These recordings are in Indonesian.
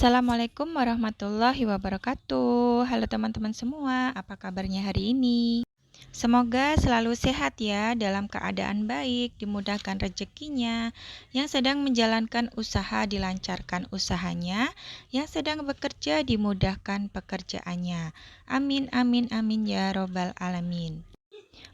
Assalamualaikum warahmatullahi wabarakatuh. Halo teman-teman semua, apa kabarnya hari ini? Semoga selalu sehat ya, dalam keadaan baik, dimudahkan rezekinya, yang sedang menjalankan usaha dilancarkan usahanya, yang sedang bekerja dimudahkan pekerjaannya. Amin amin amin ya robbal alamin.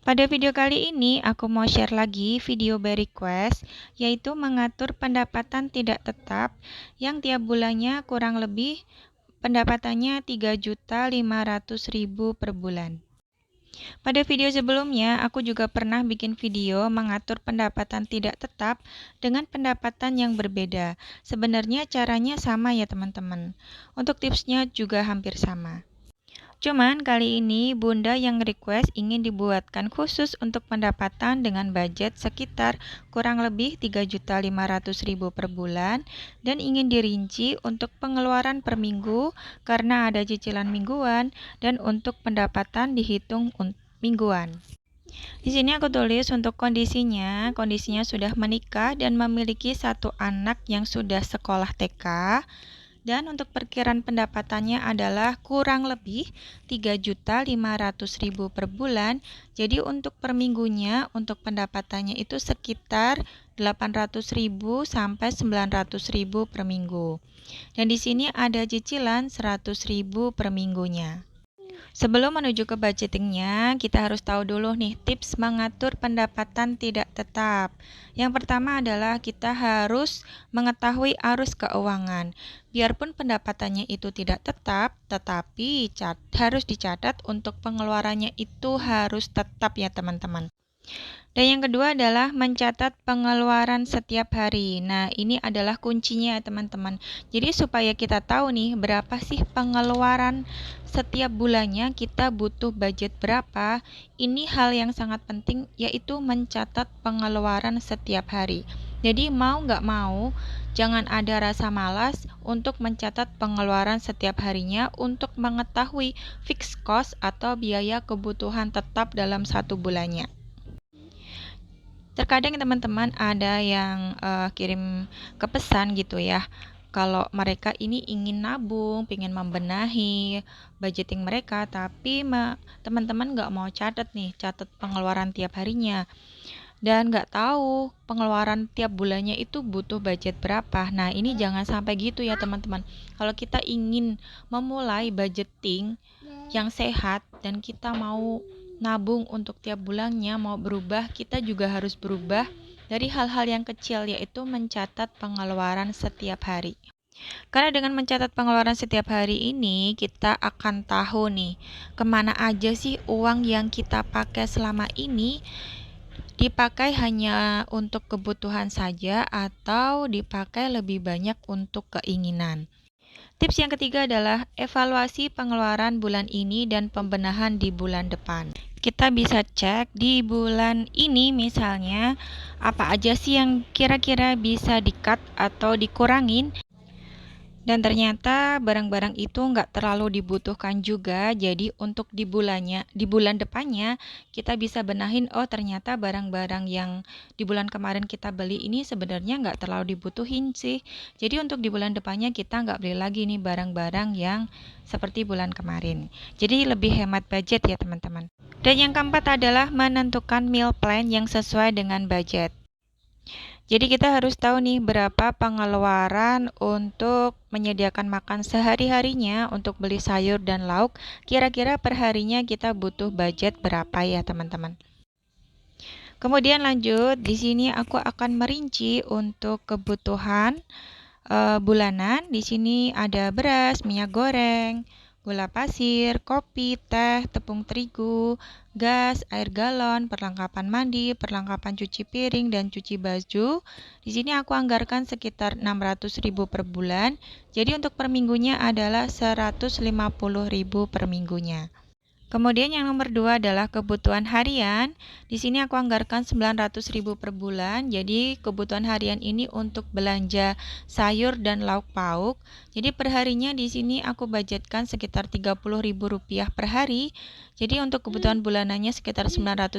Pada video kali ini, aku mau share lagi video by request, yaitu mengatur pendapatan tidak tetap yang tiap bulannya kurang lebih pendapatannya 3.500.000 per bulan. Pada video sebelumnya, aku juga pernah bikin video mengatur pendapatan tidak tetap dengan pendapatan yang berbeda. Sebenarnya caranya sama ya teman-teman. Untuk tipsnya juga hampir sama. Cuman kali ini Bunda yang request ingin dibuatkan khusus untuk pendapatan dengan budget sekitar kurang lebih 3.500.000 per bulan dan ingin dirinci untuk pengeluaran per minggu karena ada cicilan mingguan dan untuk pendapatan dihitung mingguan. Di sini aku tulis untuk kondisinya sudah menikah dan memiliki satu anak yang sudah sekolah TK. Dan untuk perkiraan pendapatannya adalah kurang lebih 3.500.000 per bulan. Jadi untuk per minggunya untuk pendapatannya itu sekitar 800.000 sampai 900.000 per minggu. Dan di sini ada cicilan 100.000 per minggunya. Sebelum menuju ke budgetingnya, kita harus tahu dulu nih tips mengatur pendapatan tidak tetap. Yang pertama adalah kita harus mengetahui arus keuangan. Biarpun pendapatannya itu tidak tetap, tetapi harus dicatat untuk pengeluarannya itu harus tetap ya teman-teman. Dan yang kedua adalah mencatat pengeluaran setiap hari. Nah, ini adalah kuncinya ya teman-teman. Jadi supaya kita tahu nih berapa sih pengeluaran setiap bulannya, kita butuh budget berapa. Ini hal yang sangat penting yaitu mencatat pengeluaran setiap hari. Jadi mau nggak mau, jangan ada rasa malas untuk mencatat pengeluaran setiap harinya untuk mengetahui fixed cost atau biaya kebutuhan tetap dalam satu bulannya. Terkadang teman-teman ada yang kirim ke pesan gitu ya, kalau mereka ini ingin nabung, ingin membenahi budgeting mereka, tapi teman-teman nggak mau catat pengeluaran tiap harinya, dan nggak tahu pengeluaran tiap bulannya itu butuh budget berapa. Nah, ini jangan sampai gitu ya teman-teman. Kalau kita ingin memulai budgeting yang sehat dan kita mau nabung untuk tiap bulannya, mau berubah, kita juga harus berubah dari hal-hal yang kecil, yaitu mencatat pengeluaran setiap hari. Karena dengan mencatat pengeluaran setiap hari ini, kita akan tahu nih, kemana aja sih uang yang kita pakai selama ini, dipakai hanya untuk kebutuhan saja atau dipakai lebih banyak untuk keinginan. Tips yang ketiga adalah evaluasi pengeluaran bulan ini dan pembenahan di bulan depan. Kita bisa cek di bulan ini misalnya apa aja sih yang kira-kira bisa di-cut atau dikurangin. Dan ternyata barang-barang itu nggak terlalu dibutuhkan juga, jadi untuk di bulan depannya kita bisa benahin, oh ternyata barang-barang yang di bulan kemarin kita beli ini sebenarnya nggak terlalu dibutuhin sih. Jadi untuk di bulan depannya kita nggak beli lagi nih barang-barang yang seperti bulan kemarin. Jadi lebih hemat budget ya teman-teman. Dan yang keempat adalah menentukan meal plan yang sesuai dengan budget. Jadi kita harus tahu nih berapa pengeluaran untuk menyediakan makan sehari-harinya untuk beli sayur dan lauk. Kira-kira perharinya kita butuh budget berapa ya teman-teman. Kemudian lanjut, di sini aku akan merinci untuk kebutuhan bulanan. Di sini ada beras, minyak goreng, gula pasir, kopi, teh, tepung terigu, gas, air galon, perlengkapan mandi, perlengkapan cuci piring, dan cuci baju. Di sini aku anggarkan sekitar 600.000 per bulan. Jadi untuk per minggunya adalah 150.000 per minggunya. Kemudian yang nomor 2 adalah kebutuhan harian. Di sini aku anggarkan 900.000 per bulan. Jadi kebutuhan harian ini untuk belanja sayur dan lauk pauk. Jadi perharinya di sini aku budgetkan sekitar 30.000 rupiah per hari. Jadi untuk kebutuhan bulanannya sekitar 900.000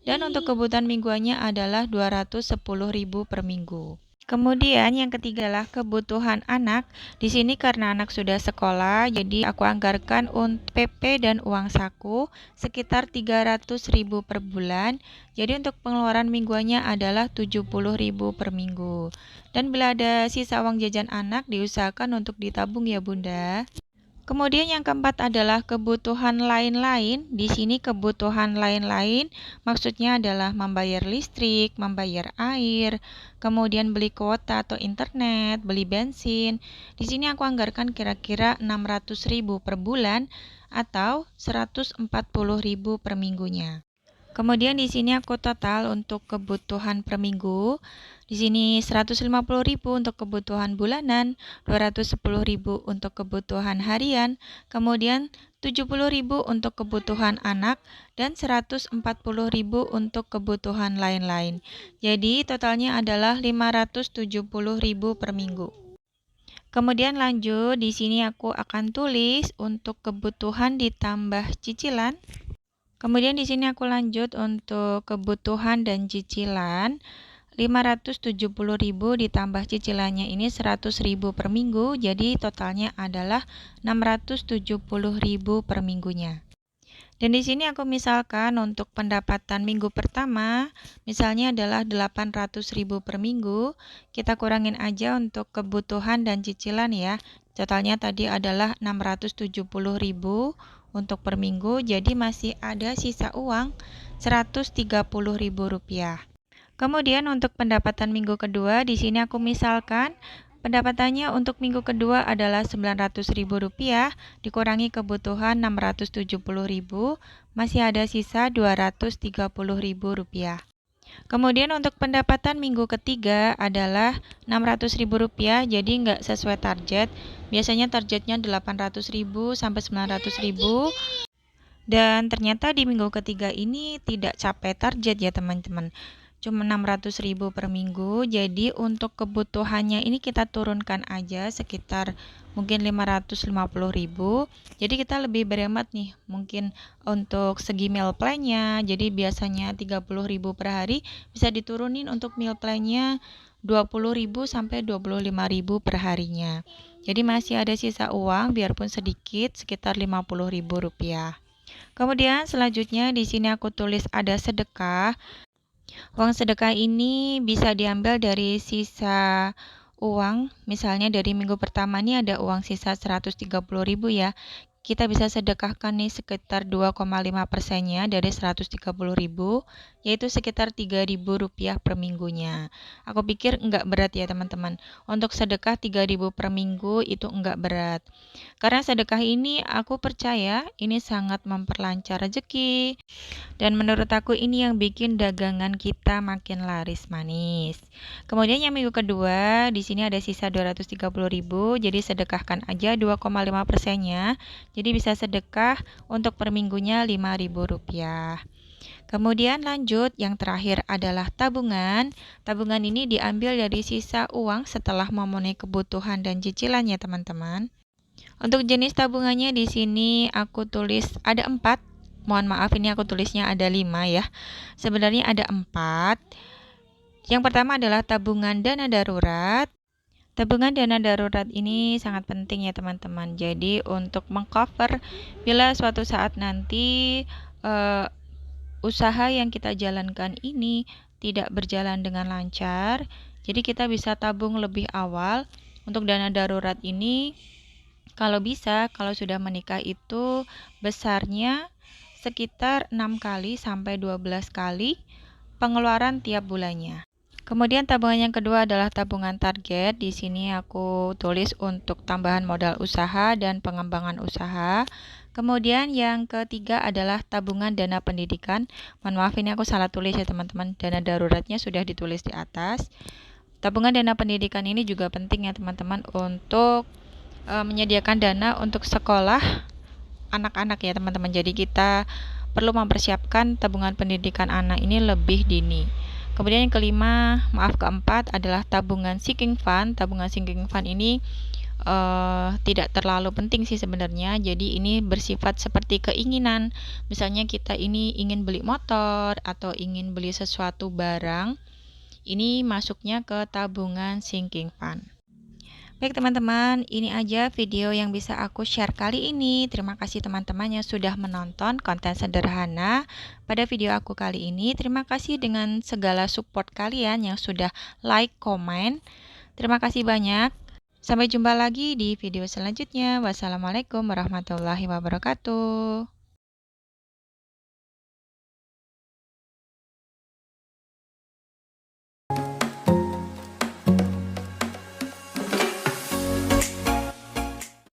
dan untuk kebutuhan mingguannya adalah 210.000 per minggu. Kemudian yang ketiga adalah kebutuhan anak. Di sini karena anak sudah sekolah, jadi aku anggarkan untuk PP dan uang saku sekitar 300.000 per bulan. Jadi untuk pengeluaran mingguannya adalah 70.000 per minggu. Dan bila ada sisa uang jajan anak, diusahakan untuk ditabung ya Bunda. Kemudian yang keempat adalah kebutuhan lain-lain. Di sini kebutuhan lain-lain maksudnya adalah membayar listrik, membayar air, kemudian beli kuota atau internet, beli bensin. Di sini aku anggarkan kira-kira 600.000 per bulan atau 140.000 per minggunya. Kemudian di sini aku total untuk kebutuhan per minggu. Di sini 150.000 untuk kebutuhan bulanan, 210.000 untuk kebutuhan harian, kemudian 70.000 untuk kebutuhan anak, dan 140.000 untuk kebutuhan lain-lain. Jadi totalnya adalah 570.000 per minggu. Kemudian lanjut, di sini aku akan tulis untuk kebutuhan ditambah cicilan. Kemudian di sini aku lanjut untuk kebutuhan dan cicilan. 570.000 ditambah cicilannya ini 100.000 per minggu, jadi totalnya adalah 670.000 per minggunya. Dan di sini aku misalkan untuk pendapatan minggu pertama, misalnya adalah 800.000 per minggu, kita kurangin aja untuk kebutuhan dan cicilan ya. Totalnya tadi adalah 670.000 untuk per minggu, jadi masih ada sisa uang Rp130.000. Kemudian untuk pendapatan minggu kedua, di sini aku misalkan pendapatannya untuk minggu kedua adalah Rp900.000 dikurangi kebutuhan Rp670.000, masih ada sisa Rp230.000. Kemudian untuk pendapatan minggu ketiga adalah Rp600.000, jadi nggak sesuai target. Biasanya targetnya 800.000 sampai 900.000. Dan ternyata di minggu ketiga ini tidak capai target ya teman-teman. Cuma 600.000 per minggu, jadi untuk kebutuhannya ini kita turunkan aja sekitar mungkin 550.000. Jadi kita lebih berhemat nih, mungkin untuk segi meal plan-nya, jadi biasanya 30.000 per hari, bisa diturunin untuk meal plan-nya 20.000 sampai 25.000 per harinya. Jadi masih ada sisa uang biarpun sedikit, sekitar Rp50.000. Kemudian selanjutnya di sini aku tulis ada sedekah. Uang sedekah ini bisa diambil dari sisa uang, misalnya dari minggu pertama ini ada uang sisa 130.000 ya. Kita bisa sedekahkan nih sekitar 2,5%-nya dari 130.000, yaitu sekitar Rp3.000 per minggunya. Aku pikir enggak berat ya teman-teman. Untuk sedekah 3.000 per minggu itu enggak berat. Karena sedekah ini aku percaya ini sangat memperlancar rezeki. Dan menurut aku ini yang bikin dagangan kita makin laris manis. Kemudian yang minggu kedua, di sini ada sisa 230.000, jadi sedekahkan aja 2,5%-nya. Jadi bisa sedekah untuk per minggunya Rp5.000. Kemudian lanjut, yang terakhir adalah tabungan. Tabungan ini diambil dari sisa uang setelah memenuhi kebutuhan dan cicilannya teman-teman. Untuk jenis tabungannya di sini aku tulis ada 4. Mohon maaf ini aku tulisnya ada 5 ya. Sebenarnya ada 4. Yang pertama adalah tabungan dana darurat. Tabungan dana darurat ini sangat penting ya teman-teman. Jadi untuk mengcover bila suatu saat nanti usaha yang kita jalankan ini tidak berjalan dengan lancar, jadi kita bisa tabung lebih awal. Untuk dana darurat ini kalau bisa, kalau sudah menikah itu besarnya sekitar 6 kali sampai 12 kali pengeluaran tiap bulannya. Kemudian tabungan yang kedua adalah tabungan target. Di sini aku tulis untuk tambahan modal usaha dan pengembangan usaha. Kemudian yang ketiga adalah tabungan dana pendidikan. Mohon maaf ini aku salah tulis ya teman-teman. Dana daruratnya sudah ditulis di atas. Tabungan dana pendidikan ini juga penting ya teman-teman untuk menyediakan dana untuk sekolah anak-anak ya teman-teman. Jadi kita perlu mempersiapkan tabungan pendidikan anak ini lebih dini. Kemudian yang keempat adalah tabungan sinking fund. Tabungan sinking fund ini tidak terlalu penting sih sebenarnya. Jadi ini bersifat seperti keinginan. Misalnya kita ini ingin beli motor atau ingin beli sesuatu barang, Ini masuknya ke tabungan sinking fund. Baik teman-teman, ini aja video yang bisa aku share kali ini. Terima kasih teman-teman yang sudah menonton konten sederhana pada video aku kali ini. Terima kasih dengan segala support kalian yang sudah like, komen. Terima kasih banyak. Sampai jumpa lagi di video selanjutnya. Wassalamualaikum warahmatullahi wabarakatuh.